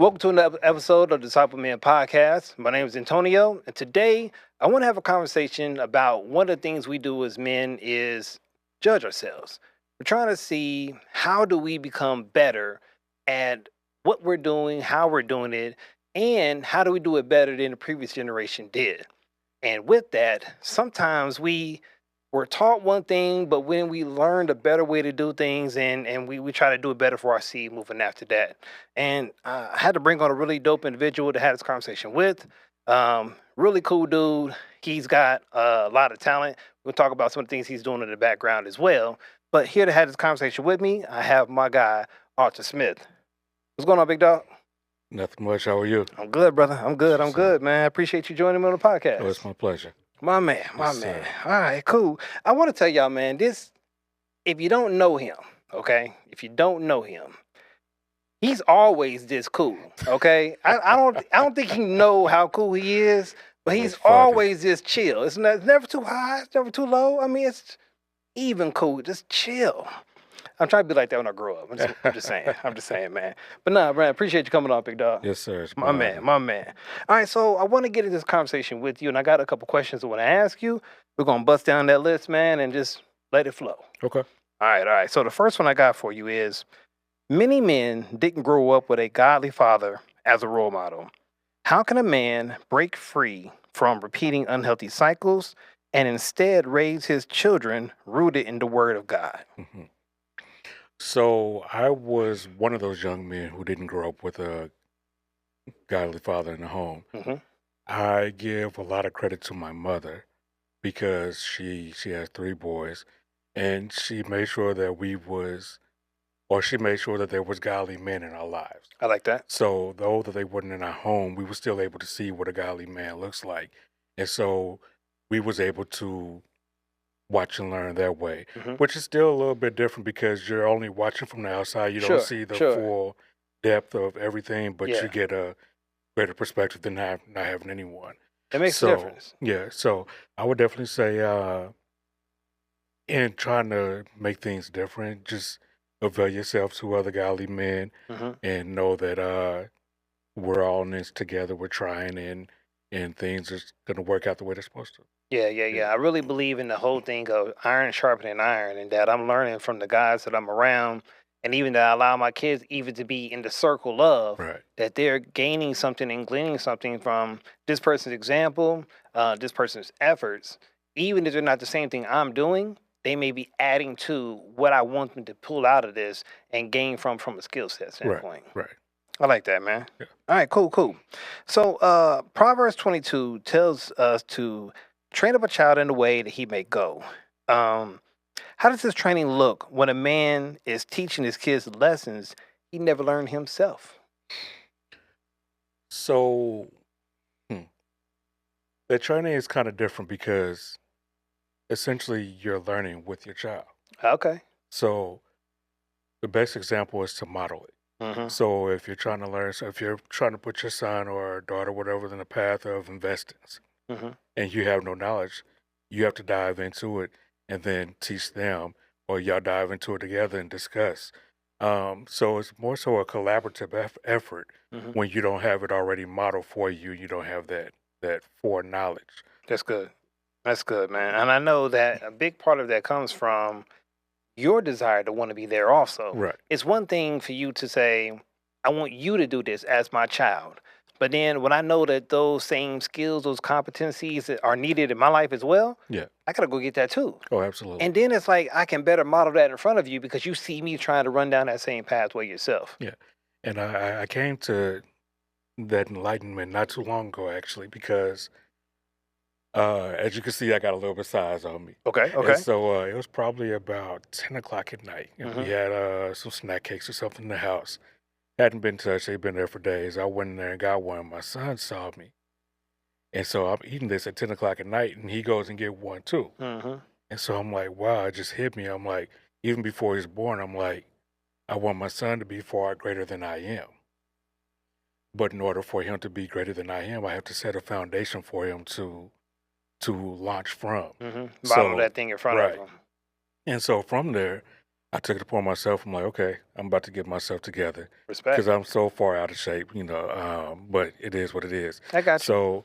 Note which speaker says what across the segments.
Speaker 1: Welcome to another episode of the Disciple Men Podcast. My name is Antonio, and today I want to have a conversation about one of the things we do as men is judge ourselves. We're trying to see how do we become better at what we're doing, how we're doing it, and how do we do it better than the previous generation did. And with that, sometimes we were taught one thing, but when we learned a better way to do things and we try to do it better for our seed moving after that. And I had to bring on a really dope individual to have this conversation with. Really cool dude. He's got a lot of talent. We'll talk about some of the things he's doing in the background as well. But here to have this conversation with me, I have my guy, Arthur Smith. What's going on, big dog?
Speaker 2: Nothing much. How are you?
Speaker 1: I'm good, brother. I'm good, man. I appreciate you joining me on the podcast.
Speaker 2: Oh, it's my pleasure.
Speaker 1: My man.
Speaker 2: Sir.
Speaker 1: All right, cool. I want to tell y'all, man, if you don't know him, okay? If you don't know him, he's always this cool, okay? I don't think he know how cool he is, but he's always just chill. It's never too high, it's never too low. I mean, it's even cool, just chill. I'm trying to be like that when I grow up. I'm just saying, man. But nah, man, appreciate you coming on, big dog.
Speaker 2: Yes, sir.
Speaker 1: My man. All right, so I want to get into this conversation with you, and I got a couple questions I want to ask you. We're going to bust down that list, man, and just let it flow.
Speaker 2: Okay.
Speaker 1: All right. So the first one I got for you is, many men didn't grow up with a godly father as a role model. How can a man break free from repeating unhealthy cycles and instead raise his children rooted in the Word of God?
Speaker 2: Mm-hmm. So I was one of those young men who didn't grow up with a godly father in the home.
Speaker 1: Mm-hmm.
Speaker 2: I give a lot of credit to my mother because she has 3 boys, and she made sure that she made sure that there was godly men in our lives.
Speaker 1: I like that.
Speaker 2: So though that they weren't in our home, we were still able to see what a godly man looks like, and so we was able to watch and learn that way, which is still a little bit different because you're only watching from the outside. You don't see the full depth of everything, but you get a better perspective than not having anyone.
Speaker 1: It makes a difference.
Speaker 2: Yeah, so I would definitely say in trying to make things different, just avail yourself to other godly men and know that we're all in this together. We're trying, and things are going to work out the way they're supposed to.
Speaker 1: Yeah. I really believe in the whole thing of iron sharpening iron, and that I'm learning from the guys that I'm around, and even that I allow my kids even to be in the circle of, that they're gaining something and gleaning something from this person's example, this person's efforts. Even if they're not the same thing I'm doing, they may be adding to what I want them to pull out of this and gain from a skill set standpoint.
Speaker 2: Right.
Speaker 1: I like that, man.
Speaker 2: Yeah.
Speaker 1: All right, cool. So Proverbs 22 tells us to train up a child in the way that he may go. How does this training look when a man is teaching his kids lessons he never learned himself?
Speaker 2: So the training is kind of different because essentially you're learning with your child.
Speaker 1: Okay.
Speaker 2: So the best example is to model it. So if you're trying to learn, so if you're trying to put your son or daughter, whatever, in the path of investings, and you have no knowledge, you have to dive into it and then teach them, or y'all dive into it together and discuss. So it's more so a collaborative effort when you don't have it already modeled for you. You don't have that foreknowledge.
Speaker 1: That's good, man. And I know that a big part of that comes from your desire to want to be there also.
Speaker 2: Right.
Speaker 1: It's one thing for you to say, I want you to do this as my child. But then when I know that those same skills, those competencies that are needed in my life as well, I got to go get that too.
Speaker 2: Oh, absolutely.
Speaker 1: And then it's like I can better model that in front of you because you see me trying to run down that same pathway yourself.
Speaker 2: Yeah. And I came to that enlightenment not too long ago, actually, because as you can see, I got a little bit of size on me.
Speaker 1: Okay.
Speaker 2: And so it was probably about 10 o'clock at night. And we had some snack cakes or something in the house. Hadn't been touched. They'd been there for days. I went in there and got one. My son saw me. And so I'm eating this at 10 o'clock at night, and he goes and get one too. And so I'm like, wow, it just hit me. I'm like, even before he's born, I'm like, I want my son to be far greater than I am. But in order for him to be greater than I am, I have to set a foundation for him to launch from.
Speaker 1: Model that thing in front of him.
Speaker 2: And so from there, I took it upon myself. I'm like, okay, I'm about to get myself together because
Speaker 1: Respect.
Speaker 2: I'm so far out of shape, but it is what it is.
Speaker 1: I got you.
Speaker 2: So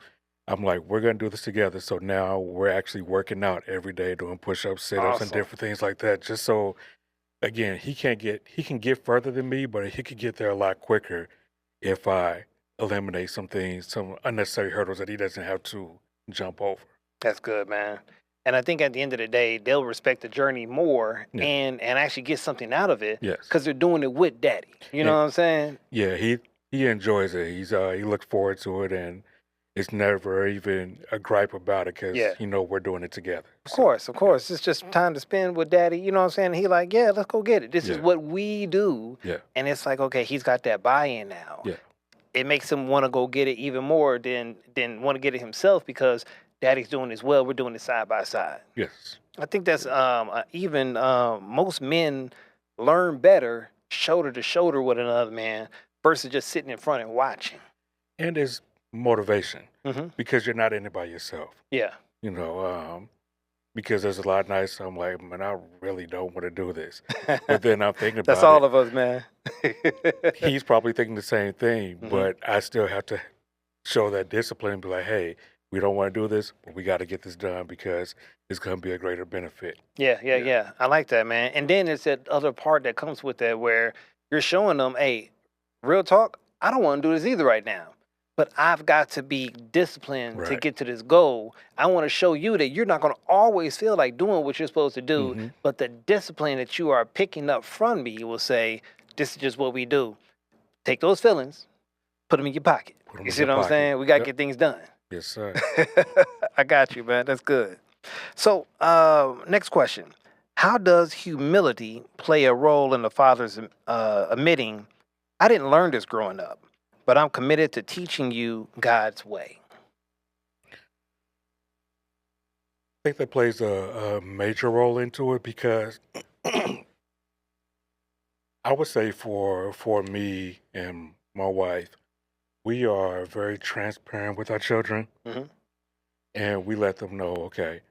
Speaker 2: I'm like, we're going to do this together. So now we're actually working out every day, doing push-ups, sit-ups, and
Speaker 1: Awesome.
Speaker 2: different things like that. Just so, again, he can get further than me, but he could get there a lot quicker if I eliminate some things, some unnecessary hurdles that he doesn't have to jump over.
Speaker 1: That's good, man. And I think at the end of the day, they'll respect the journey more
Speaker 2: Yeah.
Speaker 1: and actually get something out of it
Speaker 2: Yes.
Speaker 1: because they're doing it with daddy. You know
Speaker 2: And
Speaker 1: what I'm saying?
Speaker 2: yeah, he enjoys it. He looks forward to it, and it's never even a gripe about it because
Speaker 1: Yeah.
Speaker 2: we're doing it together.
Speaker 1: Of
Speaker 2: So
Speaker 1: course, of course. It's just time to spend with daddy. You know what I'm saying? He like, yeah, let's go get it. This is
Speaker 2: yeah,
Speaker 1: what we do.
Speaker 2: yeah,
Speaker 1: And it's like, okay, he's got that buy-in now.
Speaker 2: yeah,
Speaker 1: It makes him want to go get it even more than want to get it himself because daddy's doing this well. We're doing it side by side.
Speaker 2: yes,
Speaker 1: I think that's even most men learn better shoulder to shoulder with another man versus just sitting in front and watching.
Speaker 2: and it's motivation
Speaker 1: Hmm.
Speaker 2: because you're not in it by yourself.
Speaker 1: Yeah,
Speaker 2: You know, because there's a lot of nights I'm like, man, I really don't want to do this, but then I'm thinking
Speaker 1: that's
Speaker 2: about
Speaker 1: all
Speaker 2: it.
Speaker 1: of us, man.
Speaker 2: He's probably thinking the same thing,
Speaker 1: Hmm.
Speaker 2: but I still have to show that discipline and be like, hey, we don't want to do this, but we got to get this done because it's going to be a greater benefit.
Speaker 1: Yeah, yeah,
Speaker 2: Yeah.
Speaker 1: yeah. I like that, man. And then it's that other part that comes with that where you're showing them, hey, real talk, I don't want to do this either right now. But I've got to be disciplined to
Speaker 2: Right.
Speaker 1: get to this goal. I want to show you that you're not going to always feel like doing what you're supposed to do,
Speaker 2: Hmm.
Speaker 1: but the discipline that you are picking up from me will say, this is just what we do. Take those feelings, put them in your pocket.
Speaker 2: Put 'em
Speaker 1: You
Speaker 2: in
Speaker 1: see
Speaker 2: your
Speaker 1: what I'm
Speaker 2: pocket.
Speaker 1: saying? We got to
Speaker 2: Yep.
Speaker 1: get things done.
Speaker 2: Yes, sir.
Speaker 1: I got you, man. That's good. So, next question. How does humility play a role in the father's admitting, I didn't learn this growing up, but I'm committed to teaching you God's way?
Speaker 2: I think that plays a major role into it because I would say for me and my wife, we are very transparent with our children,
Speaker 1: Hmm.
Speaker 2: and we let them know, okay,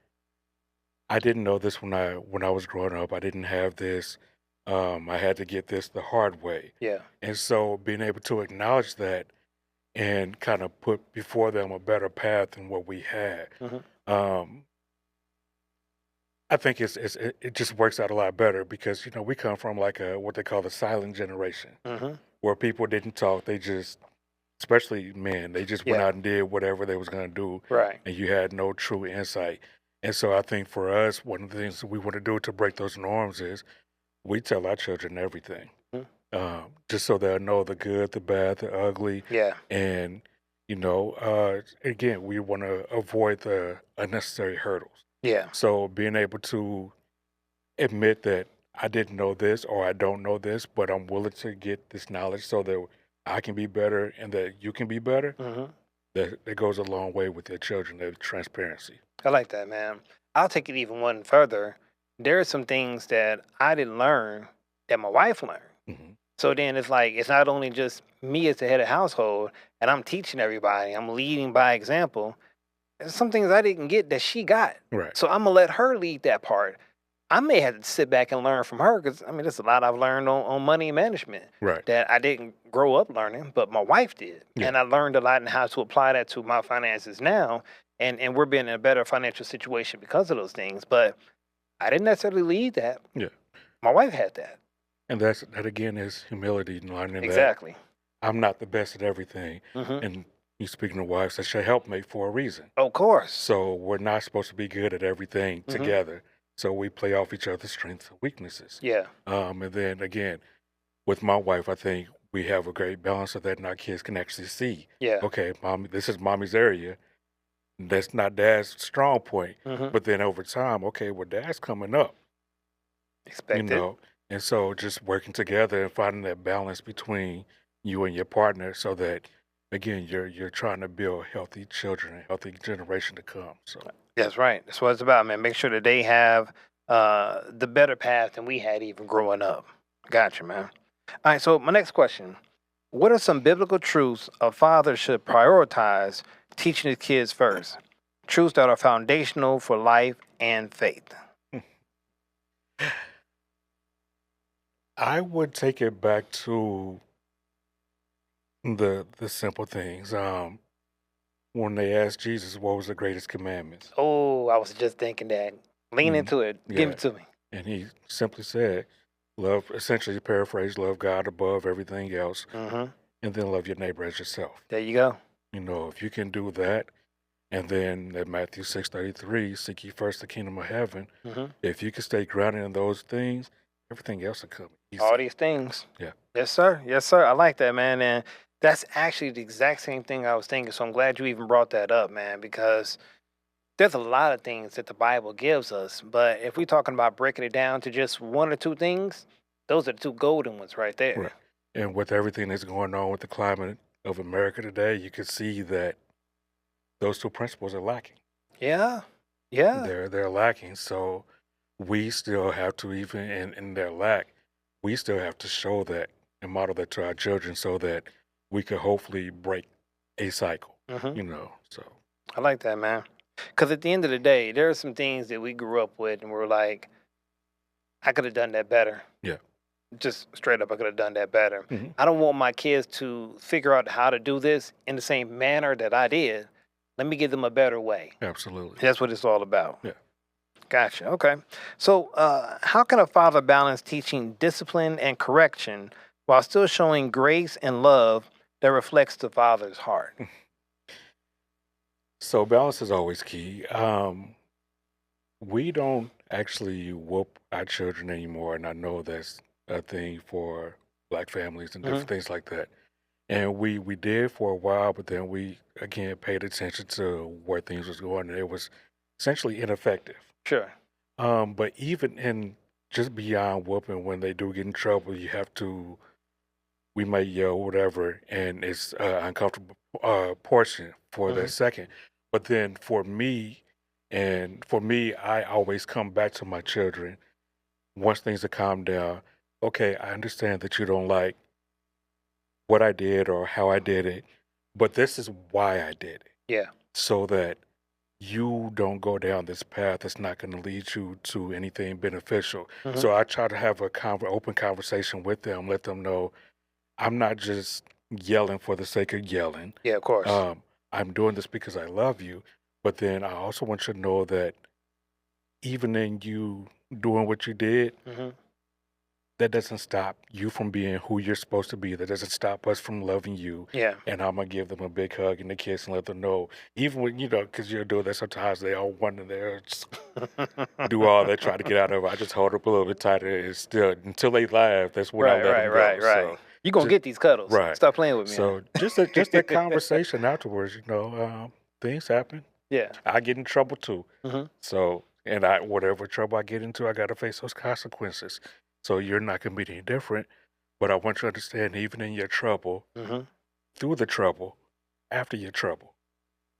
Speaker 2: I didn't know this when I was growing up. I didn't have this. I had to get this the hard way,
Speaker 1: Yeah.
Speaker 2: and so being able to acknowledge that and kind of put before them a better path than what we had.
Speaker 1: Hmm.
Speaker 2: Um, I think it just works out a lot better because we come from like a what they call the silent generation
Speaker 1: Hmm.
Speaker 2: where people didn't talk. They just, especially men, they just went
Speaker 1: Yeah.
Speaker 2: out and did whatever they was gonna do,
Speaker 1: Right.
Speaker 2: and you had no true insight. And so I think for us, one of the things that we want to do to break those norms is we tell our children everything,
Speaker 1: Mhm.
Speaker 2: just so they'll know the good, the bad, the ugly,
Speaker 1: Yeah.
Speaker 2: and again, we want to avoid the unnecessary hurdles.
Speaker 1: Yeah.
Speaker 2: So being able to admit that I didn't know this or I don't know this, but I'm willing to get this knowledge so that I can be better and that you can be better,
Speaker 1: Hmm.
Speaker 2: that goes a long way with their children, their transparency.
Speaker 1: I like that, man. I'll take it even one further. There are some things that I didn't learn that my wife learned.
Speaker 2: Hmm.
Speaker 1: So then it's like it's not only just me as the head of household and I'm teaching everybody, I'm leading by example. There's some things I didn't get that she got.
Speaker 2: Right,
Speaker 1: So I'm gonna let her lead that part. I may have to sit back and learn from her because I mean there's a lot I've learned on money management
Speaker 2: right.
Speaker 1: that I didn't grow up learning, but my wife did.
Speaker 2: Yeah.
Speaker 1: And I learned a lot in how to apply that to my finances now. And we're being in a better financial situation because of those things. But I didn't necessarily lead that.
Speaker 2: Yeah.
Speaker 1: My wife had that.
Speaker 2: And that again is humility and learning that
Speaker 1: Exactly.
Speaker 2: I'm not the best at everything.
Speaker 1: Hmm.
Speaker 2: And you speaking of wives, that's your helpmate for a reason.
Speaker 1: Of course.
Speaker 2: So we're not supposed to be good at everything
Speaker 1: Mhm.
Speaker 2: together. So we play off each other's strengths and weaknesses.
Speaker 1: Yeah.
Speaker 2: And then again, with my wife, I think we have a great balance of that, and our kids can actually see,
Speaker 1: Yeah.
Speaker 2: okay, mommy, this is mommy's area. That's not dad's strong point.
Speaker 1: Hmm.
Speaker 2: But then over time, okay, well, dad's coming up,
Speaker 1: Expected.
Speaker 2: and so just working together and finding that balance between you and your partner, so that again, you're trying to build healthy children, a healthy generation to come. So
Speaker 1: That's right. That's what it's about, man. Make sure that they have the better path than we had even growing up. Gotcha, man. All right. So my next question: what are some biblical truths a father should prioritize teaching his kids first? Truths that are foundational for life and faith.
Speaker 2: I would take it back to the simple things. When they asked Jesus what was the greatest commandments,
Speaker 1: Oh, I was just thinking that. Lean
Speaker 2: mm,
Speaker 1: into it. Give
Speaker 2: yeah,
Speaker 1: it to me.
Speaker 2: and he simply said, "Love." Essentially, paraphrase: "Love God above everything else,
Speaker 1: Mm-hmm.
Speaker 2: and then love your neighbor as yourself."
Speaker 1: There you go.
Speaker 2: You know, if you can do that, and then at Matthew 6:33, seek ye first the kingdom of heaven.
Speaker 1: Mm-hmm.
Speaker 2: If you can stay grounded in those things, everything else will come
Speaker 1: All
Speaker 2: easy.
Speaker 1: these things.
Speaker 2: Yeah.
Speaker 1: Yes, sir. Yes, sir. I like that, man. And that's actually the exact same thing I was thinking. So I'm glad you even brought that up, man, because there's a lot of things that the Bible gives us. But if we're talking about breaking it down to just one or two things, those are the two golden ones right there.
Speaker 2: Right. And with everything that's going on with the climate of America today, you can see that those two principles are lacking.
Speaker 1: Yeah. Yeah.
Speaker 2: They're lacking. So we still have to, even in their lack, we still have to show that and model that to our children so that we could hopefully break a cycle.
Speaker 1: Mm-hmm.
Speaker 2: You know. So
Speaker 1: I like that, man. Because at the end of the day, there are some things that we grew up with and we're like, I could have done that better.
Speaker 2: yeah.
Speaker 1: Just straight up, I could have done that better.
Speaker 2: hmm
Speaker 1: I don't want my kids to figure out how to do this in the same manner that I did. Let me give them a better way.
Speaker 2: Absolutely.
Speaker 1: That's what it's all about.
Speaker 2: Yeah.
Speaker 1: Gotcha. Okay. So, how can a father balance teaching discipline and correction while still showing grace and love that reflects the father's heart?
Speaker 2: So balance is always key. We don't actually whoop our children anymore, and I know that's a thing for black families and
Speaker 1: Hmm.
Speaker 2: different things like that. And we did for a while, but then we again paid attention to where things was going, and it was essentially ineffective.
Speaker 1: Sure.
Speaker 2: But even in just beyond whooping, when they do get in trouble, you have to. We may yell whatever, and it's uncomfortable portion for
Speaker 1: Hmm.
Speaker 2: that second. But then for me, I always come back to my children once things have calmed down. Okay, I understand that you don't like what I did or how I did it, but this is why I did it,
Speaker 1: Yeah.
Speaker 2: so that you don't go down this path that's not going to lead you to anything beneficial.
Speaker 1: Hmm.
Speaker 2: So I try to have a open conversation with them, let them know I'm not just yelling for the sake of yelling.
Speaker 1: Yeah. Of course.
Speaker 2: Um, I'm doing this because I love you, but then I also want you to know that even in you doing what you did,
Speaker 1: Hmm.
Speaker 2: that doesn't stop you from being who you're supposed to be. That doesn't stop us from loving you.
Speaker 1: Yeah.
Speaker 2: And I'm gonna give them a big hug and a kiss and let them know, even when because you're doing that. Sometimes they all want to there just do all they try to get out of it. I just hold up a little bit tighter and still until they laugh. That's when I
Speaker 1: Right.
Speaker 2: let
Speaker 1: Right.
Speaker 2: them go.
Speaker 1: Right. Right.
Speaker 2: So
Speaker 1: You gonna
Speaker 2: just
Speaker 1: get these cuddles.
Speaker 2: right.
Speaker 1: Stop playing with me,
Speaker 2: So just that conversation afterwards. Things happen.
Speaker 1: Yeah.
Speaker 2: I get in trouble too.
Speaker 1: Hmm.
Speaker 2: So, and I whatever trouble I get into, I got to face those consequences. So you're not going to be any different. But I want you to understand, even in your trouble,
Speaker 1: Hmm.
Speaker 2: through the trouble, after your trouble,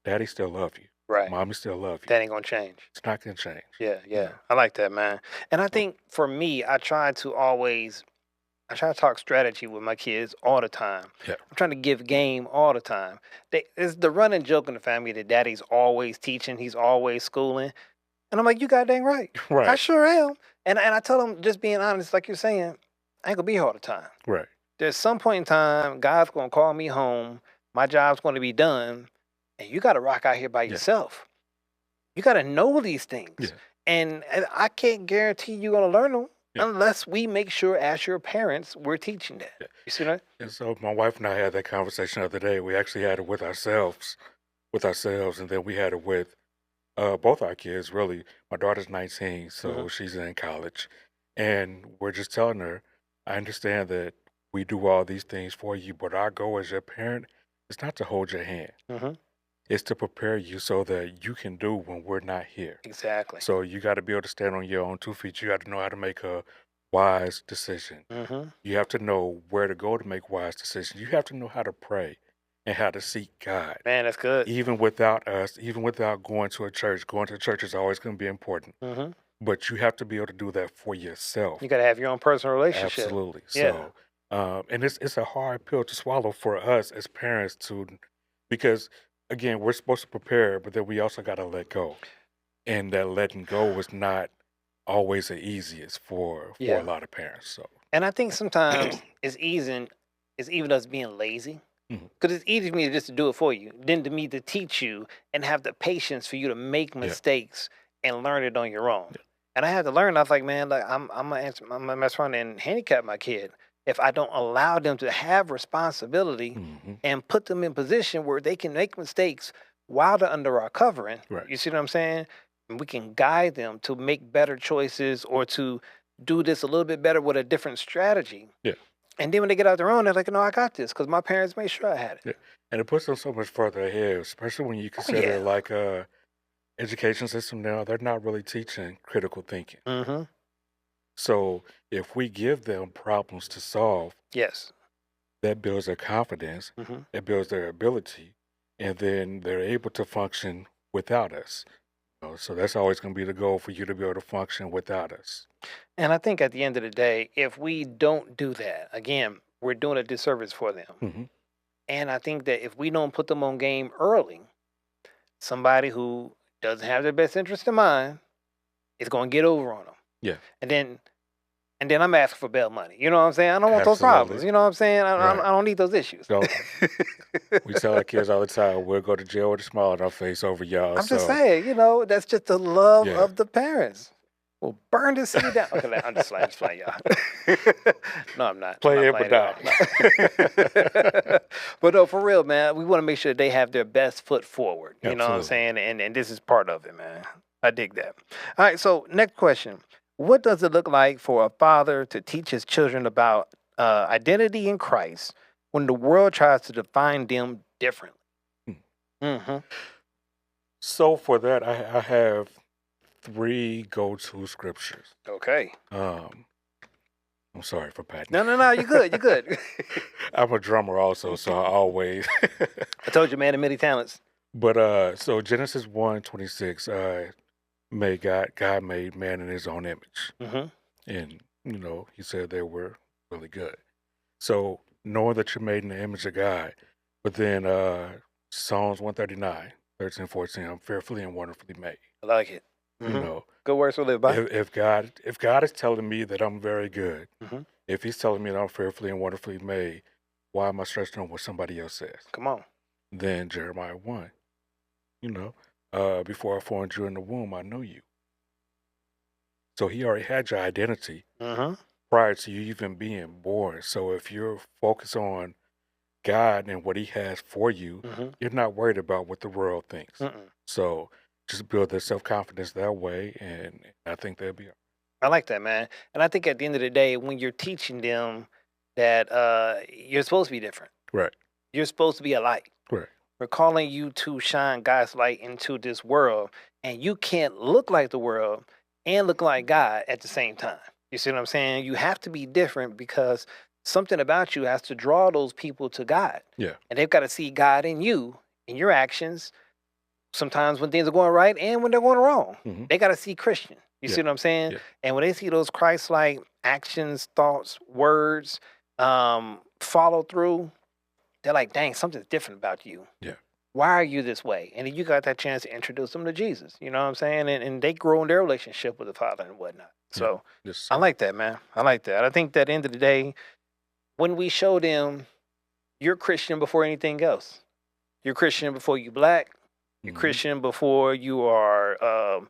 Speaker 2: Daddy still love you.
Speaker 1: Right.
Speaker 2: Mommy still love you.
Speaker 1: That ain't gonna change.
Speaker 2: It's not going to change.
Speaker 1: Yeah. Yeah.
Speaker 2: No.
Speaker 1: I like that, man. And I think for me, I try to talk strategy with my kids all the time.
Speaker 2: Yeah.
Speaker 1: I'm trying to give game all the time. It's the running joke in the family that daddy's always teaching, he's always schooling. And I'm like, you got dang right. I
Speaker 2: Right.
Speaker 1: sure am. And I tell them, just being honest, like you're saying, I ain't gonna be here all the time.
Speaker 2: Right.
Speaker 1: There's some point in time, God's gonna call me home, my job's gonna be done, and you gotta rock out here by
Speaker 2: Yeah.
Speaker 1: yourself. You gotta know these things.
Speaker 2: Yeah.
Speaker 1: And I can't guarantee you're gonna learn them
Speaker 2: Yeah.
Speaker 1: unless we make sure, as your parents, we're teaching that.
Speaker 2: Yeah.
Speaker 1: You see that?
Speaker 2: And so my wife and I had that conversation the other day. We actually had it with ourselves, and then we had it with both our kids, really. My daughter's 19, so
Speaker 1: Mhm.
Speaker 2: she's in college. And we're just telling her, I understand that we do all these things for you, but our goal as your parent is not to hold your hand.
Speaker 1: Mhm.
Speaker 2: It's to prepare you so that you can do when we're not here.
Speaker 1: Exactly.
Speaker 2: So you got to be able to stand on your own 2 feet. You got to know how to make a wise decision.
Speaker 1: Mhm.
Speaker 2: You have to know where to go to make wise decisions. You have to know how to pray and how to seek God.
Speaker 1: Man, that's good.
Speaker 2: Even without us, even without going to a church is always going to be important.
Speaker 1: Mhm.
Speaker 2: But you have to be able to do that for yourself.
Speaker 1: You gotta have your own personal relationship.
Speaker 2: Absolutely.
Speaker 1: Yeah.
Speaker 2: So, and it's a hard pill to swallow for us as parents because again, we're supposed to prepare, but then we also got to let go, and that letting go is not always the easiest for a
Speaker 1: Yeah.
Speaker 2: lot of parents. So,
Speaker 1: And I think sometimes it's even us being lazy.
Speaker 2: Mhm.
Speaker 1: Because it's easy for me just to do it for you than to me to teach you and have the patience for you to make
Speaker 2: Yeah.
Speaker 1: mistakes and learn it on your own.
Speaker 2: Yeah.
Speaker 1: And I had to learn. I was like, man, like I'm gonna mess around and handicap my kid if I don't allow them to have responsibility
Speaker 2: Mhm.
Speaker 1: and put them in position where they can make mistakes while they're under our covering.
Speaker 2: Right.
Speaker 1: You see what I'm saying? And we can guide them to make better choices or to do this a little bit better with a different strategy.
Speaker 2: Yeah.
Speaker 1: And then when they get out their own, they're like, no, I got this because my parents made sure I had it.
Speaker 2: Yeah. And it puts them so much further ahead, especially when you
Speaker 1: Oh
Speaker 2: consider
Speaker 1: yeah.
Speaker 2: like education system now, they're not really teaching critical thinking.
Speaker 1: Mm-hmm.
Speaker 2: So if we give them problems to solve,
Speaker 1: Yes.
Speaker 2: that builds their confidence,
Speaker 1: Mm-hmm.
Speaker 2: it builds their ability, and then they're able to function without us. So that's always going to be the goal for you to be able to function without us.
Speaker 1: And I think at the end of the day, if we don't do that, again, we're doing a disservice for them.
Speaker 2: Hmm.
Speaker 1: And I think that if we don't put them on game early, somebody who doesn't have their best interest in mind is going to get over on them.
Speaker 2: Yeah,
Speaker 1: And then I'm asking for bail money. You know what I'm saying? I don't want those
Speaker 2: absolutely.
Speaker 1: problems. You know what I'm saying?
Speaker 2: Right.
Speaker 1: I don't need those issues.
Speaker 2: So we tell our kids all the time, we'll go to jail with a smile on our face over y'all.
Speaker 1: I'm just
Speaker 2: So
Speaker 1: saying, that's just the love
Speaker 2: yeah,
Speaker 1: of the parents. Well, burn this city down. Okay, I'm just playing, y'all. No, I'm not.
Speaker 2: play
Speaker 1: I'm
Speaker 2: it,
Speaker 1: not
Speaker 2: but
Speaker 1: playing at all. But no, for real, man, we want to make sure they have their best foot forward. You know what I'm
Speaker 2: absolutely.
Speaker 1: saying? And this is part of it, man. I dig that. All right, so next question. What does it look like for a father to teach his children about identity in Christ when the world tries to define them differently? Mm-hmm.
Speaker 2: So for that, I have 3 go-to scriptures.
Speaker 1: Okay.
Speaker 2: I'm sorry for patting.
Speaker 1: No, you're good. You're good.
Speaker 2: I'm a drummer also, so I always.
Speaker 1: I told you, man, the many talents.
Speaker 2: But so Genesis 1:26, God made man in His own image,
Speaker 1: Mm-hmm.
Speaker 2: and He said they were really good. So knowing that you're made in the image of God, but then Psalms 139, 13, 14, I'm fearfully and wonderfully made.
Speaker 1: I like it.
Speaker 2: You
Speaker 1: Mm-hmm.
Speaker 2: know,
Speaker 1: Good words to live by.
Speaker 2: if God is telling me that I'm very good,
Speaker 1: Mm-hmm.
Speaker 2: if He's telling me that I'm fearfully and wonderfully made, why am I stressing on what somebody else says?
Speaker 1: Come on.
Speaker 2: Then Jeremiah 1, before I formed you in the womb, I knew you. So He already had your identity
Speaker 1: Mm-hmm.
Speaker 2: prior to you even being born. So if you're focused on God and what He has for you,
Speaker 1: Mm-hmm.
Speaker 2: you're not worried about what the world thinks.
Speaker 1: Mm-mm.
Speaker 2: So just build their self-confidence that way, and I think they'll be all
Speaker 1: I like that, man. And I think at the end of the day, when you're teaching them that you're supposed to be different,
Speaker 2: right.
Speaker 1: you're supposed to be a light.
Speaker 2: Right.
Speaker 1: We're calling you to shine God's light into this world, and you can't look like the world and look like God at the same time. You see what I'm saying? You have to be different because something about you has to draw those people to God.
Speaker 2: Yeah.
Speaker 1: And they've got to see God in you, in your actions, sometimes when things are going right and when they're going wrong.
Speaker 2: Mm-hmm.
Speaker 1: They got to see Christian. You
Speaker 2: Yeah.
Speaker 1: see what I'm saying?
Speaker 2: Yeah.
Speaker 1: And when they see those Christ-like actions, thoughts, words, follow through, they're like, dang, something's different about you.
Speaker 2: Yeah.
Speaker 1: Why are you this way? And then you got that chance to introduce them to Jesus. You know what I'm saying? And they grow in their relationship with the Father and whatnot. So
Speaker 2: Yes,
Speaker 1: I
Speaker 2: sir.
Speaker 1: like that, man. I like that. I think that at the end of the day, when we show them you're Christian before anything else, you're Christian before you black, you're
Speaker 2: Mhm.
Speaker 1: Christian before you are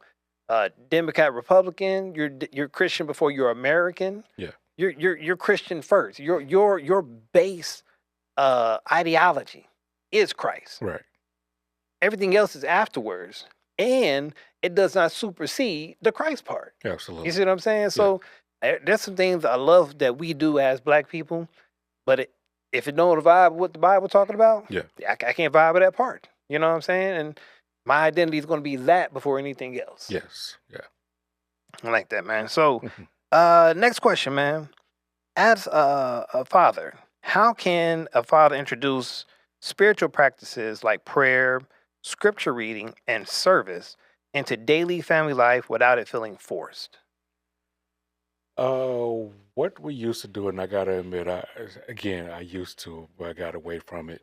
Speaker 1: Democrat, Republican, you're Christian before you're American.
Speaker 2: Yeah.
Speaker 1: You're Christian first. Your base ideology is Christ.
Speaker 2: Right.
Speaker 1: Everything else is afterwards, and it does not supersede the Christ part.
Speaker 2: Absolutely.
Speaker 1: You see what I'm saying? So there's some things I love that we do as black people, but if it don't vibe with what the Bible talking about,
Speaker 2: Yeah.
Speaker 1: I can't vibe with that part. You know what I'm saying? And my identity is going to be that before anything else.
Speaker 2: Yes. Yeah.
Speaker 1: I like that, man. So,
Speaker 2: Mhm.
Speaker 1: next question, man. As a father, how can a father introduce spiritual practices like prayer, scripture reading, and service into daily family life without it feeling forced?
Speaker 2: What we used to do, and I gotta admit, I used to, but I got away from it.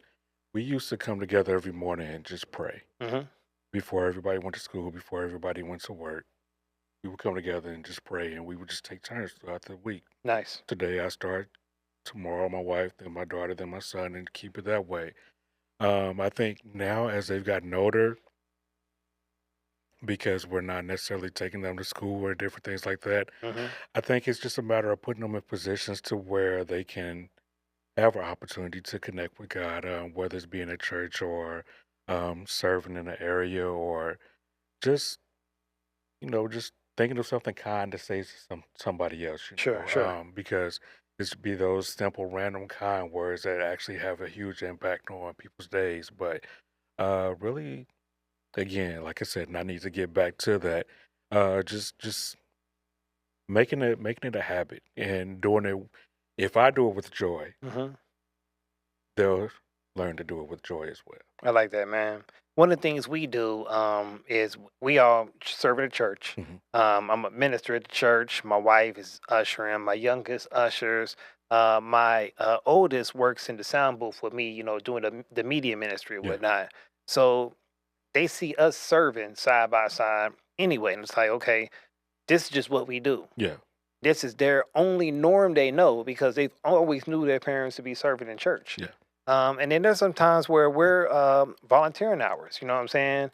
Speaker 2: We used to come together every morning and just pray
Speaker 1: Mm-hmm.
Speaker 2: before everybody went to school, before everybody went to work. we would come together and just pray, and we would just take turns throughout the week.
Speaker 1: Nice.
Speaker 2: Today I start, tomorrow my wife, then my daughter, then my son, and keep it that way. I think now as they've gotten older, because we're not necessarily taking them to school or different things like that,
Speaker 1: Hmm.
Speaker 2: I think it's just a matter of putting them in positions to where they can have an opportunity to connect with God, whether it's being at church or serving in an area or just just thinking of something kind to say to somebody else,
Speaker 1: Sure, sure.
Speaker 2: because it's be those simple, random, kind words that actually have a huge impact on people's days. But really, again, like I said, and I need to get back to that. Just making it a habit and doing it. If I do it with joy,
Speaker 1: Hmm.
Speaker 2: they'll learn to do it with joy as well.
Speaker 1: I like that, man. One of the things we do is we all serve at a church.
Speaker 2: Hmm.
Speaker 1: I'm a minister at the church. My wife is ushering. My youngest ushers. My oldest works in the sound booth with me, doing the media ministry and
Speaker 2: Yeah,
Speaker 1: whatnot. So they see us serving side by side anyway. And it's like, okay, this is just what we do.
Speaker 2: yeah,
Speaker 1: This is their only norm they know because they've always knew their parents to be serving in church.
Speaker 2: yeah.
Speaker 1: And then there's some times where we're volunteering hours. You know what I'm saying?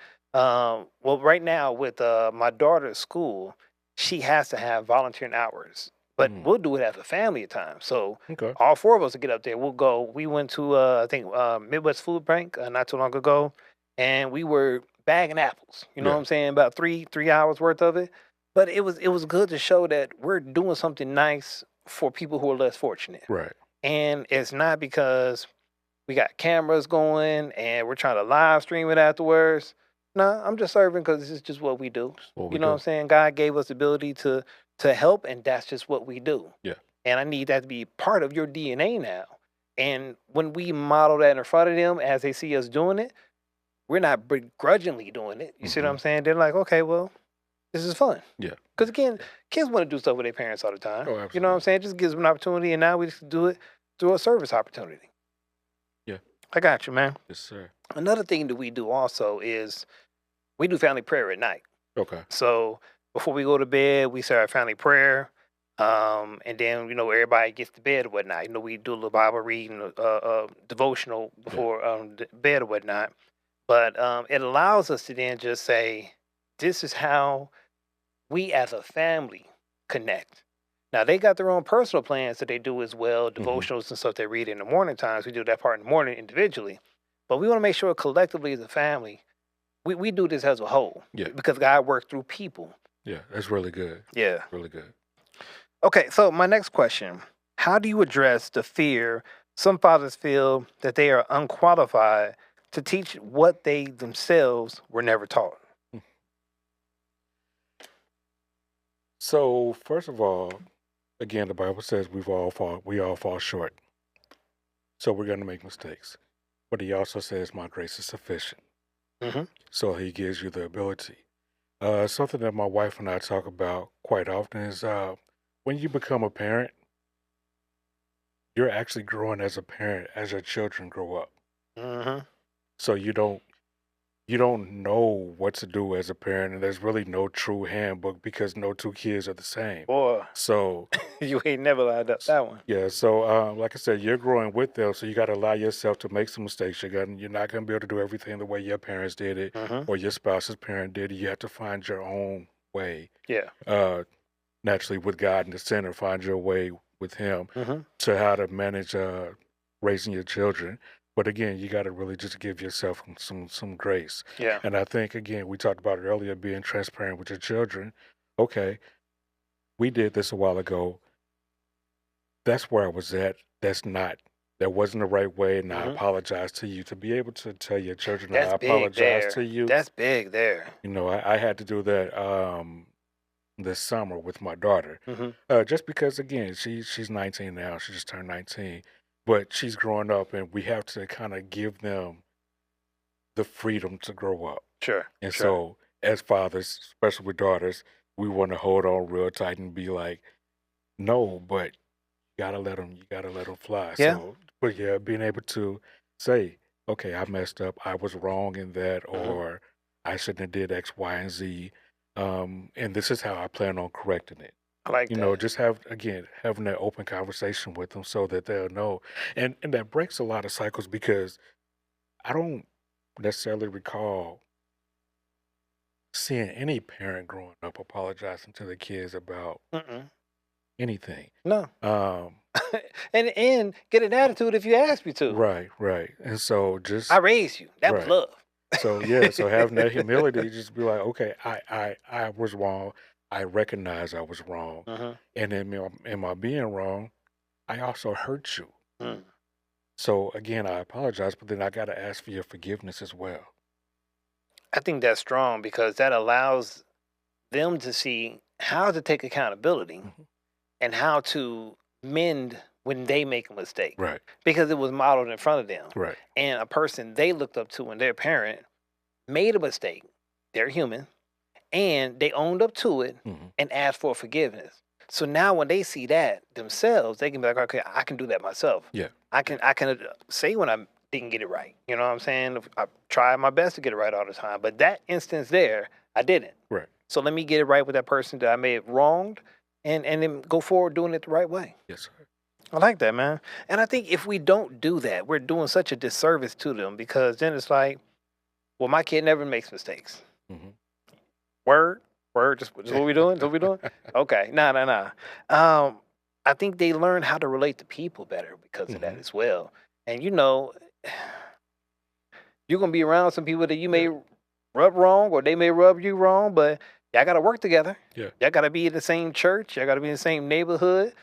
Speaker 1: Well, right now with my daughter's school, she has to have volunteering hours, but
Speaker 2: Mm,
Speaker 1: we'll do it as a family at times. So
Speaker 2: okay.
Speaker 1: all four of us will get up there. We'll go. We went to I think Midwest Food Bank not too long ago, and we were bagging apples. You know what
Speaker 2: Yeah,
Speaker 1: I'm saying? About three hours worth of it. But it was good to show that we're doing something nice for people who are less fortunate.
Speaker 2: right.
Speaker 1: And it's not because we got cameras going and we're trying to live stream it afterwards. No, I'm just serving because this is just what we do.
Speaker 2: Well,
Speaker 1: You
Speaker 2: we
Speaker 1: know what I'm
Speaker 2: do.
Speaker 1: saying? God gave us the ability to help, and that's just what we do.
Speaker 2: Yeah.
Speaker 1: And I need that to be part of your DNA now. And when we model that in front of them as they see us doing it, we're not begrudgingly doing it. You see what
Speaker 2: Hmm.
Speaker 1: I'm saying? They're like, okay, well, this is fun.
Speaker 2: Yeah.
Speaker 1: Because again, kids want to do stuff with their parents all the time.
Speaker 2: Oh,
Speaker 1: You know what I'm
Speaker 2: absolutely.
Speaker 1: saying? It just gives them an opportunity, and now we just do it through a service opportunity.
Speaker 2: Yeah.
Speaker 1: I got you, man.
Speaker 2: Yes, sir.
Speaker 1: Another thing that we do also is we do family prayer at night.
Speaker 2: Okay.
Speaker 1: So before we go to bed, we say our family prayer. And then, everybody gets to bed or whatnot. We do a little Bible reading, devotional
Speaker 2: Yeah.
Speaker 1: before bed or whatnot. But it allows us to then just say, this is how we as a family connect. Now they got their own personal plans that they do as well,
Speaker 2: Hmm.
Speaker 1: devotionals and stuff they read in the morning times. We do that part in the morning individually. But we want to make sure collectively as a family, we do this as a whole
Speaker 2: Yeah.
Speaker 1: because God works through people.
Speaker 2: Yeah. That's really good.
Speaker 1: Yeah.
Speaker 2: Really good.
Speaker 1: Okay, so my next question: how do you address the fear some fathers feel that they are unqualified to teach what they themselves were never taught?
Speaker 2: Mm. So first of all, again, the Bible says we all fall short. So we're going to make mistakes. But he also says, my grace is sufficient.
Speaker 1: Hmm.
Speaker 2: So he gives you the ability. Something that my wife and I talk about quite often is when you become a parent, you're actually growing as a parent as your children grow up.
Speaker 1: Hmm.
Speaker 2: So you don't know what to do as a parent, and there's really no true handbook because no two kids are the same.
Speaker 1: Boy,
Speaker 2: So
Speaker 1: you ain't never lined up that one.
Speaker 2: yeah, so like I said, you're growing with them, so you got to allow yourself to make some mistakes. You're not going to be able to do everything the way your parents did it
Speaker 1: Hmm.
Speaker 2: or your spouse's parent did it. You have to find your own way.
Speaker 1: Yeah.
Speaker 2: Uh, naturally, with God in the center, find your way with Him
Speaker 1: Hmm.
Speaker 2: to how to manage raising your children. But again, you got to really just give yourself some grace.
Speaker 1: Yeah.
Speaker 2: And I think again, we talked about it earlier, being transparent with your children. Okay, we did this a while ago. That's where I was at. That wasn't the right way, and I
Speaker 1: Hmm.
Speaker 2: apologize to you. To be able to tell your children, I
Speaker 1: That's big
Speaker 2: apologize
Speaker 1: there.
Speaker 2: to you.
Speaker 1: That's big there.
Speaker 2: I had to do that this summer with my daughter,
Speaker 1: Hmm.
Speaker 2: just because again, she's 19 now. She just turned 19, but she's growing up, and we have to kind of give them the freedom to grow up.
Speaker 1: Sure.
Speaker 2: And
Speaker 1: Sure.
Speaker 2: so, as fathers, especially with daughters, we want to hold on real tight and be like, no, but you gotta let them fly.
Speaker 1: Yeah.
Speaker 2: So, but yeah, being able to say, okay, I messed up. I was wrong in that,
Speaker 1: Hmm.
Speaker 2: or I shouldn't have did X, Y, and Z. And this is how I plan on correcting it.
Speaker 1: I like that.
Speaker 2: Just having that open conversation with them so that they'll know. And that breaks a lot of cycles because I don't necessarily recall seeing any parent growing up apologizing to the kids about
Speaker 1: Mm-mm.
Speaker 2: anything.
Speaker 1: No.
Speaker 2: Um,
Speaker 1: And get an attitude if you ask me to.
Speaker 2: right, right. And so
Speaker 1: I
Speaker 2: just
Speaker 1: raised you. That was
Speaker 2: right.
Speaker 1: love.
Speaker 2: So yeah, so having that humility, just be like, okay, I was wrong. I recognize I was wrong,
Speaker 1: Mhm.
Speaker 2: and in my being wrong, I also hurt you.
Speaker 1: Mm.
Speaker 2: So again, I apologize, but then I got to ask for your forgiveness as well.
Speaker 1: I think that's strong because that allows them to see how to take accountability
Speaker 2: Mhm.
Speaker 1: and how to mend when they make a mistake
Speaker 2: Right,
Speaker 1: because it was modeled in front of them.
Speaker 2: right.
Speaker 1: And a person they looked up to when their parent made a mistake. They're human and they owned up to it
Speaker 2: Hmm.
Speaker 1: and asked for forgiveness. So now when they see that themselves, they can be like, okay, I can do that myself.
Speaker 2: Yeah,
Speaker 1: I
Speaker 2: yeah,
Speaker 1: can say when I didn't get it right. You know what I'm saying? I try my best to get it right all the time, but that instance there, I didn't.
Speaker 2: right.
Speaker 1: So let me get it right with that person that I may have wronged, and then go forward doing it the right way.
Speaker 2: Yes, sir.
Speaker 1: I like that, man. And I think if we don't do that, we're doing such a disservice to them because then it's like, well, my kid never makes mistakes.
Speaker 2: Hmm.
Speaker 1: Word, word. Just what we doing? What we doing? Okay, nah. I think they learn how to relate to people better because of that
Speaker 2: Hmm.
Speaker 1: as well. And you're gonna be around some people that you may
Speaker 2: Yeah,
Speaker 1: rub wrong or they may rub you wrong, but y'all gotta work together.
Speaker 2: yeah,
Speaker 1: Y'all gotta be in the same church. Y'all gotta be in the same neighborhood.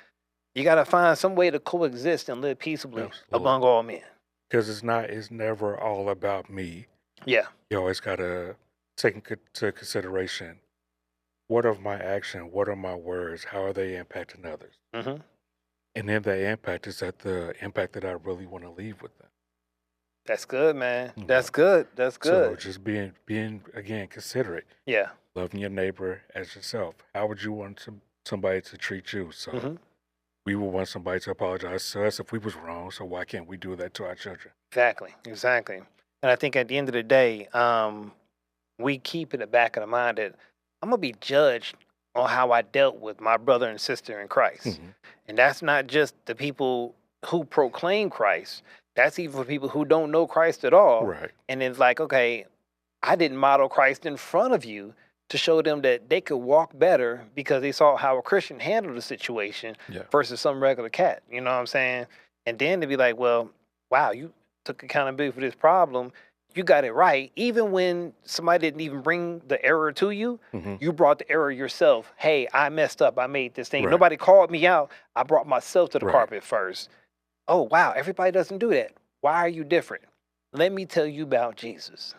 Speaker 1: You gotta find some way to coexist and live peaceably
Speaker 2: absolutely.
Speaker 1: among all men.
Speaker 2: Because it's never all about me.
Speaker 1: Yeah.
Speaker 2: You always gotta take into consideration what of my action, what are my words, how are they impacting others,
Speaker 1: Hmm.
Speaker 2: and then that impact is that the impact that I really want to leave with them.
Speaker 1: That's good, man.
Speaker 2: You
Speaker 1: That's
Speaker 2: know,
Speaker 1: good. That's
Speaker 2: so
Speaker 1: good.
Speaker 2: just being again considerate,
Speaker 1: Yeah.
Speaker 2: loving your neighbor as yourself. How would you want somebody to treat you? So
Speaker 1: Hmm.
Speaker 2: we would want somebody to apologize to us if we was wrong. So why can't we do that to our children?
Speaker 1: Exactly. Exactly. And I think at the end of the day, we keep in the back of the mind that I'm gonna be judged on how I dealt with my brother and sister in Christ.
Speaker 2: Hmm.
Speaker 1: And that's not just the people who proclaim Christ. That's even for people who don't know Christ at all.
Speaker 2: Right.
Speaker 1: And it's like, okay, I didn't model Christ in front of you to show them that they could walk better because they saw how a Christian handled the situation
Speaker 2: Yeah.
Speaker 1: versus some regular cat. You know what I'm saying? And then to be like, well, wow, you took accountability for this problem. You got it right. Even when somebody didn't even bring the error to you,
Speaker 2: Hmm.
Speaker 1: you brought the error yourself. Hey, I messed up. I made this thing.
Speaker 2: Right.
Speaker 1: Nobody called me out. I brought myself to the
Speaker 2: Right.
Speaker 1: carpet first. Oh, wow. Everybody doesn't do that. Why are you different? Let me tell you about Jesus.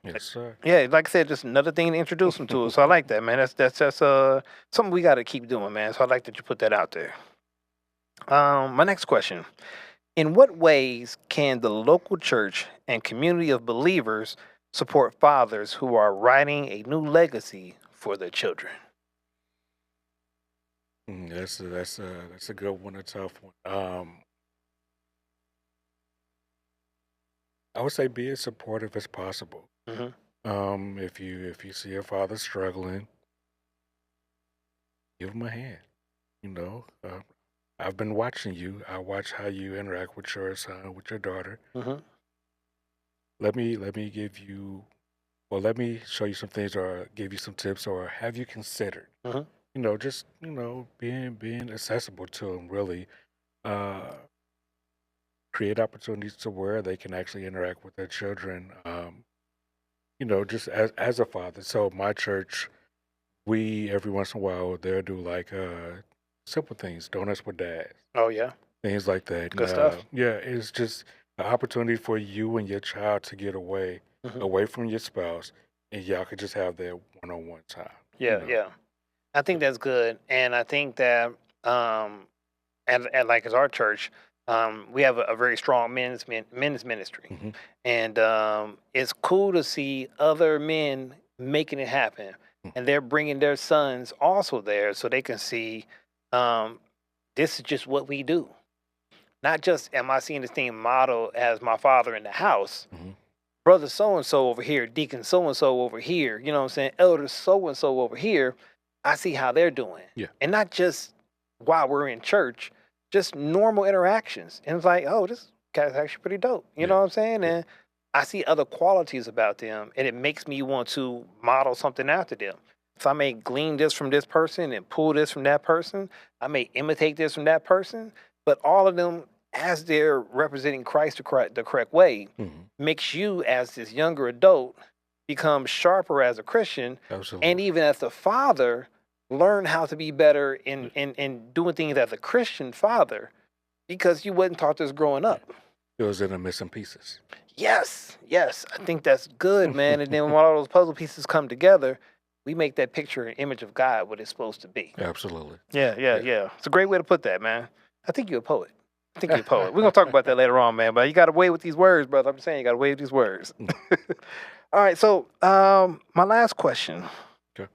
Speaker 2: Yes, sir.
Speaker 1: Yeah, like I said, just another thing to introduce them to us. So I like that, man. That's something we got to keep doing, man. So I like that you put that out there. My next question: in what ways can the local church and community of believers support fathers who are writing a new legacy for their children?
Speaker 2: That's a good one, a tough one. I would say be as supportive as possible.
Speaker 1: Hmm.
Speaker 2: If you see your father struggling, give him a hand. You know, I've been watching you. I watch how you interact with your son, with your daughter.
Speaker 1: Hmm.
Speaker 2: Let me give you, well, let me show you some things, or give you some tips, or have you considered?
Speaker 1: Hmm.
Speaker 2: Just being accessible to them. Really, uh, create opportunities to where they can actually interact with their children. Just as a father. So my church, we every once in a while they'll do like simple things, donuts with dad,
Speaker 1: Oh yeah,
Speaker 2: things like that. And
Speaker 1: good stuff.
Speaker 2: yeah, it's just an opportunity for you and your child to get
Speaker 1: Hmm.
Speaker 2: away from your spouse, and y'all could just have that one-on-one time. You
Speaker 1: Yeah,
Speaker 2: know.
Speaker 1: yeah. I think that's good, and I think that um, and like as our church, we have a very strong men's ministry,
Speaker 2: Hmm.
Speaker 1: and it's cool to see other men making it happen, and they're bringing their sons also there so they can see um, this is just what we do. Not just am I seeing this thing model as my father in the house,
Speaker 2: Hmm.
Speaker 1: brother so and so over here, deacon so and so over here, you know what I'm saying, elder so and so over here, I see how they're doing.
Speaker 2: Yeah.
Speaker 1: And not just while we're in church, just normal interactions. And it's like, oh, this guy's actually pretty dope. You know what I'm saying? And I see other qualities about them, and it makes me want to model something after them. So I may glean this from this person and pull this from that person. I may imitate this from that person, but all of them, as they're representing Christ the correct way, makes you, as this younger adult, become sharper as a Christian.
Speaker 2: Absolutely.
Speaker 1: And even as a father, learn how to be better in doing things as a Christian father, because you wasn't taught this growing up.
Speaker 2: Fills in the missing pieces.
Speaker 1: Yes, I think that's good, man. And then when all those puzzle pieces come together, we make that picture and image of God what it's supposed to be.
Speaker 2: Absolutely.
Speaker 1: Yeah. It's a great way to put that, man. I think you're a poet. We're going to talk about that later on, man. But you got to weigh with these words, brother. I'm saying you got to weigh with these words. All right, so my last question.
Speaker 2: Okay.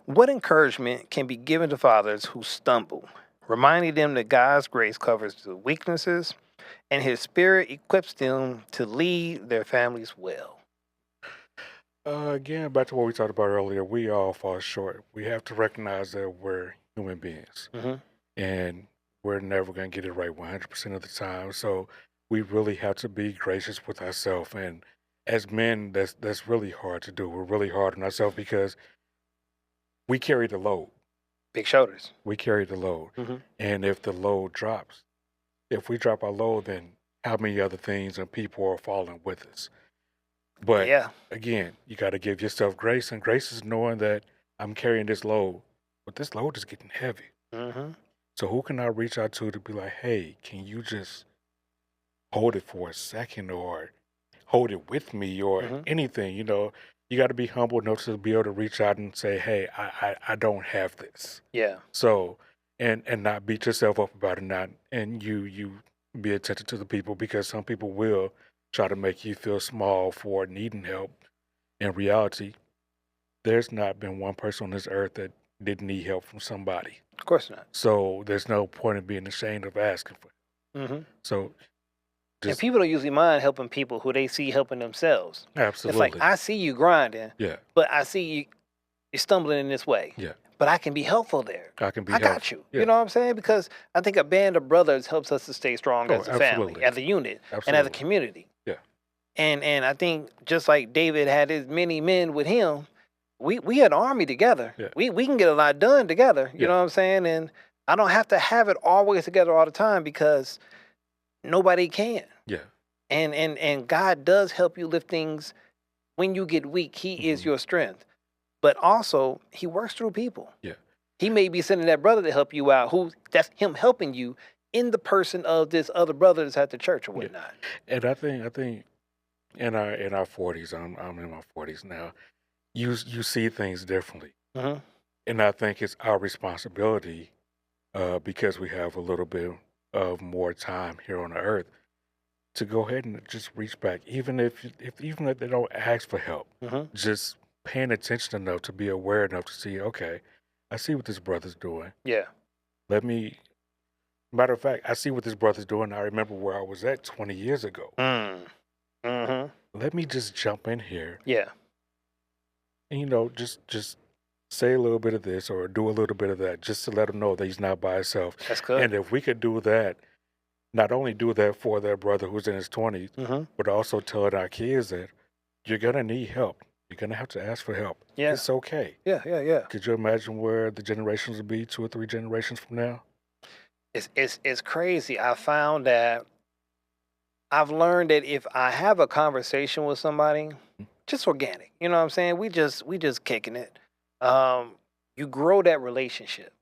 Speaker 1: What encouragement can be given to fathers who stumble, reminding them that God's grace covers the weaknesses and his spirit equips them to lead their families well?
Speaker 2: Again, back to what we talked about earlier, we all fall short. We have to recognize that we're human beings, and we're never going to get it right 100% of the time. So we really have to be gracious with ourselves. And as men, that's really hard to do. We're really hard on ourselves because we carry the load.
Speaker 1: Big shoulders.
Speaker 2: We carry the load. And if the load drops, if we drop our load, then how many other things and people are falling with us? But again, you got to give yourself grace, and grace is knowing that I'm carrying this load, but this load is getting heavy. So who can I reach out to be like, hey, can you just hold it for a second, or hold it with me, or anything? You know, you got to be humble enough to be able to reach out and say, hey, I don't have this.
Speaker 1: Yeah.
Speaker 2: So, and not beat yourself up about it, and you be attentive to the people, because some people will try to make you feel small for needing help. In reality, there's not been one person on this earth that didn't need help from somebody.
Speaker 1: Of course not.
Speaker 2: So there's no point in being ashamed of asking for it. So
Speaker 1: and people don't usually mind helping people who they see helping themselves.
Speaker 2: Absolutely.
Speaker 1: It's like, I see you grinding, but I see you're stumbling in this way. But I can be helpful there.
Speaker 2: I can be
Speaker 1: I
Speaker 2: helpful.
Speaker 1: got you. You know what I'm saying? Because I think a band of brothers helps us to stay strong as a family, as a unit, and as a community. And I think just like David had his many men with him, we had an army together. We can get a lot done together. You know what I'm saying? And I don't have to have it always together all the time, because nobody can. And God does help you lift things when you get weak. He is your strength. But also, he works through people. He may be sending that brother to help you out, that's him helping you in the person of this other brother that's at the church or whatnot.
Speaker 2: And I think in our 40s, I'm in my 40s now, you see things differently. And I think it's our responsibility, because we have a little bit of more time here on the earth, to go ahead and just reach back, even if they don't ask for help. Just paying attention enough to be aware enough to see, okay, I see what this brother's doing. Matter of fact, I see what this brother's doing. I remember where I was at 20 years ago. Let me just jump in here. And, just say a little bit of this or do a little bit of that, just to let him know that he's not by himself.
Speaker 1: That's good.
Speaker 2: And if we could do that, not only do that for their brother who's in his 20s, but also telling our kids that you're going to need help. You're going to have to ask for help. It's okay. Could you imagine where the generations will be 2 or 3 generations from now?
Speaker 1: It's crazy. I found that I've learned that if I have a conversation with somebody, just organic, you know what I'm saying? We just kicking it. You grow that relationship.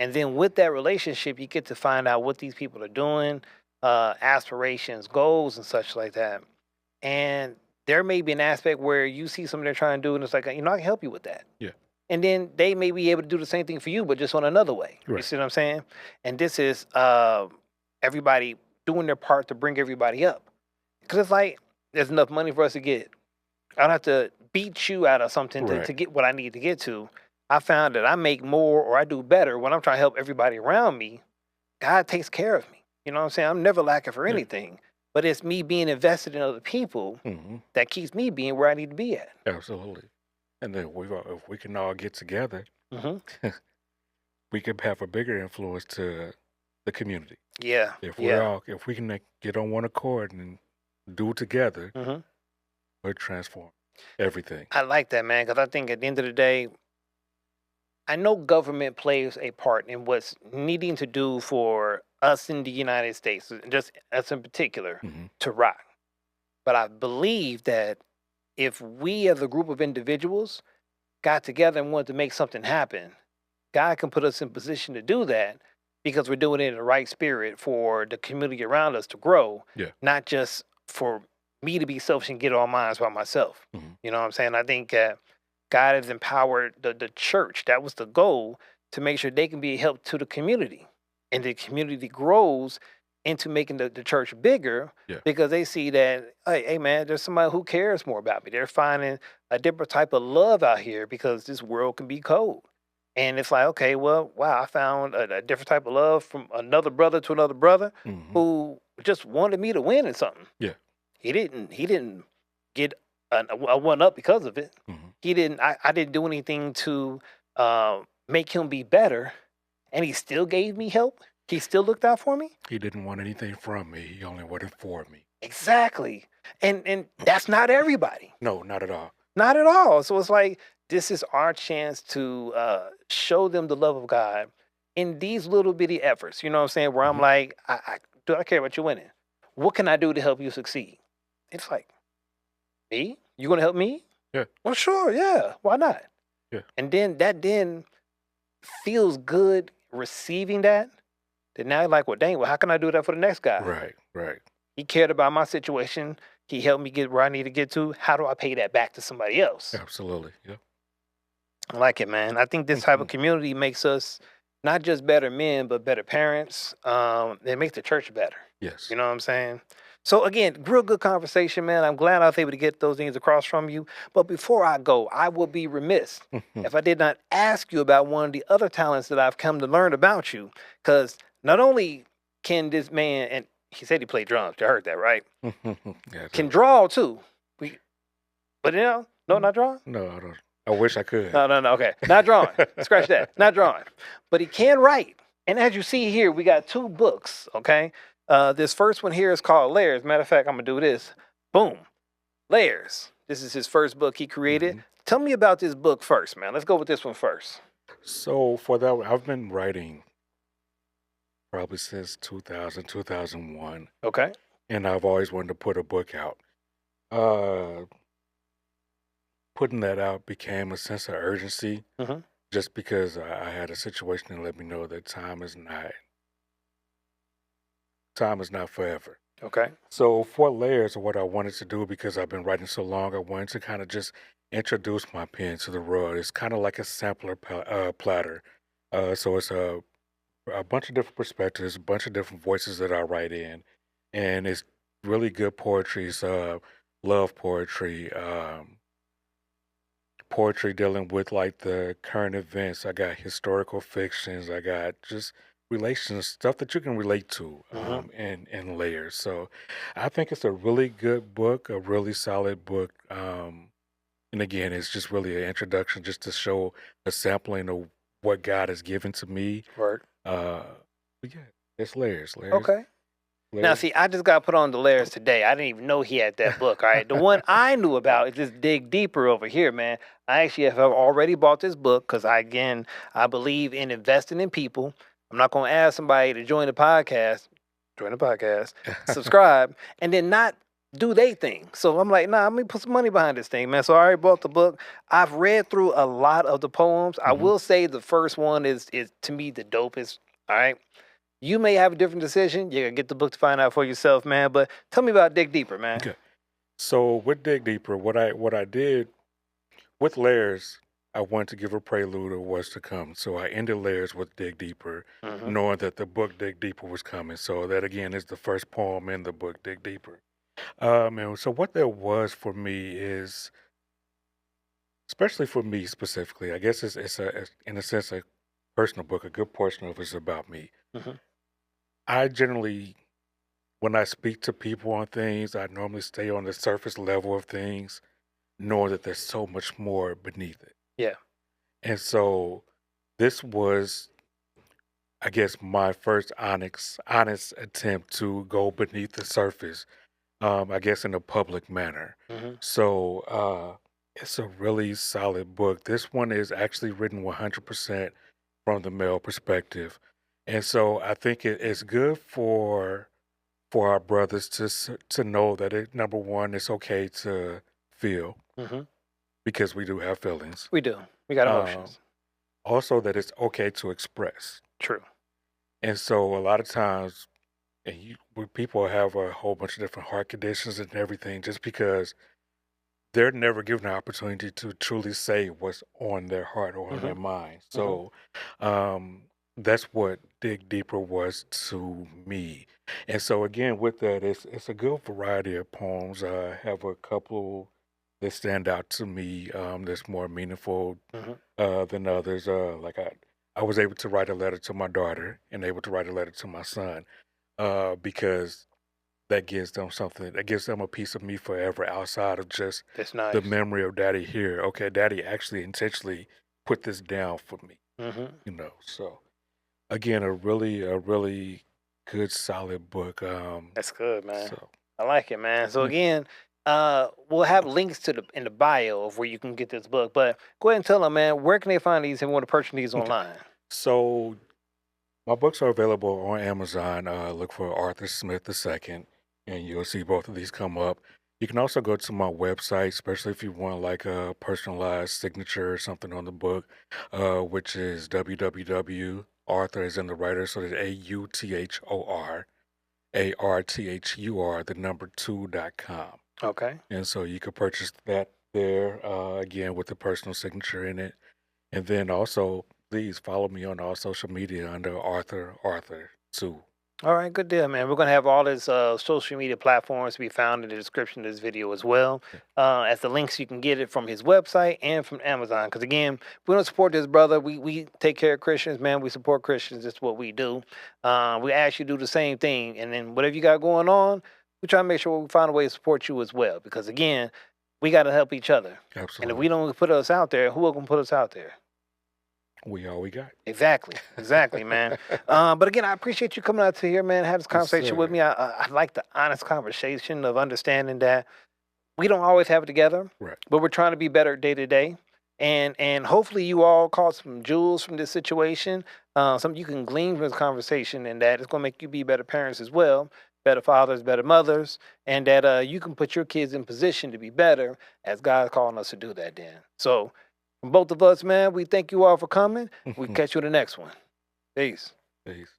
Speaker 1: And then with that relationship, you get to find out what these people are doing, aspirations, goals, and such like that. And there may be an aspect where you see something they're trying to do, and it's like, I can help you with that. And then they may be able to do the same thing for you, but just on another way. You see what I'm saying? And this is everybody doing their part to bring everybody up. Because it's like, there's enough money for us to get. I don't have to beat you out of something to get what I need to get to. I found that I make more or I do better when I'm trying to help everybody around me. God takes care of me. You know what I'm saying? I'm never lacking for anything. but it's me being invested in other people
Speaker 2: Hmm.
Speaker 1: that keeps me being where I need to be at.
Speaker 2: Absolutely. And then if we can all get together,
Speaker 1: Hmm.
Speaker 2: we could have a bigger influence to the community.
Speaker 1: Yeah,
Speaker 2: If
Speaker 1: yeah.
Speaker 2: if we can get on one accord and do it together,
Speaker 1: Hmm.
Speaker 2: we'll transform everything.
Speaker 1: I like that, man, because I think at the end of the day, I know government plays a part in what's needing to do for us in the United States, just us in particular,
Speaker 2: Hmm.
Speaker 1: to rock. But I believe that if we as a group of individuals got together and wanted to make something happen, God can put us in position to do that because we're doing it in the right spirit for the community around us to grow,
Speaker 2: Yeah.
Speaker 1: not just for me to be selfish and get all mine by myself.
Speaker 2: Hmm.
Speaker 1: You know what I'm saying? I think God has empowered the church. That was the goal, to make sure they can be a help to the community. And the community grows into making the church bigger
Speaker 2: Yeah.
Speaker 1: because they see that, hey, man, there's somebody who cares more about me. They're finding a different type of love out here because this world can be cold. And it's like, okay, well, wow, I found a different type of love from another brother to another brother
Speaker 2: Hmm.
Speaker 1: who just wanted me to win in something.
Speaker 2: Yeah.
Speaker 1: He didn't get a one up because of it.
Speaker 2: Hmm.
Speaker 1: I didn't do anything to make him be better, and he still gave me help. He still looked out for me.
Speaker 2: He didn't want anything from me. He only wanted for me.
Speaker 1: Exactly. And that's not everybody.
Speaker 2: No, not at all.
Speaker 1: Not at all. So it's like this is our chance to show them the love of God in these little bitty efforts. You know what I'm saying? Where I'm
Speaker 2: Hmm.
Speaker 1: like, do I care about you winning? What can I do to help you succeed? It's like, me? You gonna help me?
Speaker 2: Yeah.
Speaker 1: Well, sure, yeah. Why not?
Speaker 2: Yeah.
Speaker 1: And then feels good receiving that. Then now you're like, well, dang, well, how can I do that for the next guy?
Speaker 2: Right. Right.
Speaker 1: He cared about my situation. He helped me get where I need to get to. How do I pay that back to somebody else?
Speaker 2: Absolutely. Yeah.
Speaker 1: I like it, man. I think this type
Speaker 2: Hmm.
Speaker 1: of community makes us not just better men, but better parents. It makes the church better.
Speaker 2: Yes.
Speaker 1: You know what I'm saying? So again, real good conversation, man. I'm glad I was able to get those things across from you. But before I go, I would be remiss if I did not ask you about one of the other talents that I've come to learn about you. Because not only can this man, and he said he played drums. You heard that, right?
Speaker 2: Yeah,
Speaker 1: Can draw too. But no, not drawing.
Speaker 2: no, I don't. I wish I could.
Speaker 1: No. Okay, not drawing. Scratch that. Not drawing. But he can write. And as you see here, we got 2 books. Okay. This first one here is called Layers. Matter of fact, I'm gonna do this. Boom. Layers. This is his first book he created.
Speaker 2: Mhm.
Speaker 1: Tell me about this book first, man. Let's go with this one first.
Speaker 2: So for that, I've been writing probably since 2000, 2001,
Speaker 1: Okay.
Speaker 2: and I've always wanted to put a book out. Uh, Putting that out became a sense of urgency,
Speaker 1: Mm-hmm.
Speaker 2: just because I had a situation that let me know that time is not forever.
Speaker 1: Okay.
Speaker 2: So for layers of what I wanted to do, because I've been writing so long, I wanted to kind of just introduce my pen to the world. It's kind of like a sampler platter. So it's a bunch of different perspectives, a bunch of different voices that I write in, and it's really good poetry. It's love poetry, poetry dealing with like the current events. I got historical fictions. I got just relations, stuff that you can relate to,
Speaker 1: Mm-hmm.
Speaker 2: in layers. So I think it's a really good book, a really solid book. And again, it's just really an introduction just to show a sampling of what God has given to me.
Speaker 1: Word.
Speaker 2: But yeah, it's layers,
Speaker 1: Okay. Now,
Speaker 2: layers.
Speaker 1: see, I just got put on the Layers today. I didn't even know he had that book. All right. The one I knew about is this Dig Deeper over here, man. I actually have already bought this book because, I believe in investing in people. I'm not going to ask somebody to join the podcast, subscribe, and then not do they thing. So I'm like, nah, let me put some money behind this thing, man. So I already bought the book. I've read through a lot of the poems. I
Speaker 2: Mhm.
Speaker 1: will say the first one is to me the dopest. All right. You may have a different decision. You gotta get the book to find out for yourself, man. But tell me about Dig Deeper, man.
Speaker 2: Okay. So with Dig Deeper, what I did with layers, I wanted to give a prelude of what's to come. So I ended layers with Dig Deeper,
Speaker 1: Mhm.
Speaker 2: knowing that the book Dig Deeper was coming. So that again is the first poem in the book Dig Deeper. And so what that was for me is, especially for me specifically, I guess it's in a sense a personal book. A good portion of it is about me.
Speaker 1: Mhm.
Speaker 2: I generally, when I speak to people on things, I normally stay on the surface level of things, knowing that there's so much more beneath it.
Speaker 1: Yeah.
Speaker 2: And so this was, I guess, my first honest attempt to go beneath the surface, I guess in a public manner.
Speaker 1: Hmm.
Speaker 2: So it's a really solid book. This one is actually written 100% from the male perspective. And so I think it's good for our brothers to know that number one, it's okay to feel
Speaker 1: Hmm.
Speaker 2: because we do have feelings.
Speaker 1: We do. We got
Speaker 2: Um,
Speaker 1: emotions.
Speaker 2: Also, that it's okay to express.
Speaker 1: True.
Speaker 2: And so, a lot of times, when people have a whole bunch of different heart conditions and everything, just because they're never given the opportunity to truly say what's on their heart or on
Speaker 1: Hmm.
Speaker 2: their mind.
Speaker 1: Hmm.
Speaker 2: So, um, that's what Dig Deeper was to me. And so, again, with that, it's a good variety of poems. I have a couple that stand out to me, that's more meaningful
Speaker 1: Hmm.
Speaker 2: than others. I was able to write a letter to my daughter and able to write a letter to my son, because that gives them something. That gives them a piece of me forever outside of just
Speaker 1: That's
Speaker 2: the
Speaker 1: nice.
Speaker 2: memory of daddy here. Okay, daddy actually intentionally put this down for me.
Speaker 1: Hmm.
Speaker 2: So again, a really good solid book.
Speaker 1: That's good, man.
Speaker 2: So
Speaker 1: I like it, man. So
Speaker 2: mm,
Speaker 1: again, we'll have links to the in the bio of where you can get this book. But go ahead and tell them, man, where can they find these and want to purchase these
Speaker 2: okay.
Speaker 1: online?
Speaker 2: So my books are available on Amazon. Look for Arthur Smith II, and you'll see both of these come up. You can also go to my website, especially if you want like a personalized signature or something on the book, which is www.arthur as in the writer, so that's AUTHOR, the number 2.com.
Speaker 1: Okay.
Speaker 2: And so you could purchase that there, again, with the personal signature in it. And then also, please follow me on all social media under Arthur too.
Speaker 1: All right, good deal, man. We're gonna have all his social media platforms be found in the description of this video as well,
Speaker 2: Yeah,
Speaker 1: as the links you can get it from his website and from Amazon. Because again, we don't support this brother. We take care of Christians, man. We support Christians. That's what we do. We ask you to do the same thing, and then whatever you got going on, we try to make sure we find a way to support you as well. Because again, we got to help each other, and if
Speaker 2: absolutely.
Speaker 1: we don't put us out there, who are gonna put us out there?
Speaker 2: We all we got.
Speaker 1: Exactly, man. But again, I appreciate you coming out to here, man. Have this
Speaker 2: Yes,
Speaker 1: conversation with
Speaker 2: sir.
Speaker 1: me. I like the honest conversation of understanding that we don't always have it together,
Speaker 2: Right.
Speaker 1: but we're trying to be better day to day. And hopefully you all caught some jewels from this situation. Something you can glean from this conversation, and that it's going to make you be better parents as well, better fathers, better mothers, and that you can put your kids in position to be better as God's calling us to do that. Then, so from both of us, man, we thank you all for coming. We catch you in the next one. Peace.
Speaker 2: Peace.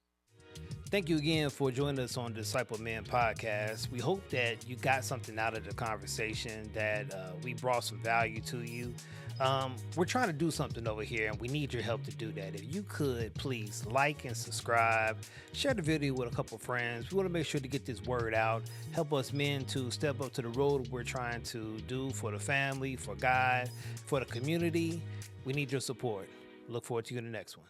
Speaker 1: Thank you again for joining us on Disciple Men Podcast. We hope that you got something out of the conversation, that we brought some value to you. We're trying to do something over here, and we need your help to do that. If you could, please like and subscribe, share the video with a couple friends. We want to make sure to get this word out, help us men to step up to the road we're trying to do for the family, for God, for the community. We need your support. Look forward to you in the next one.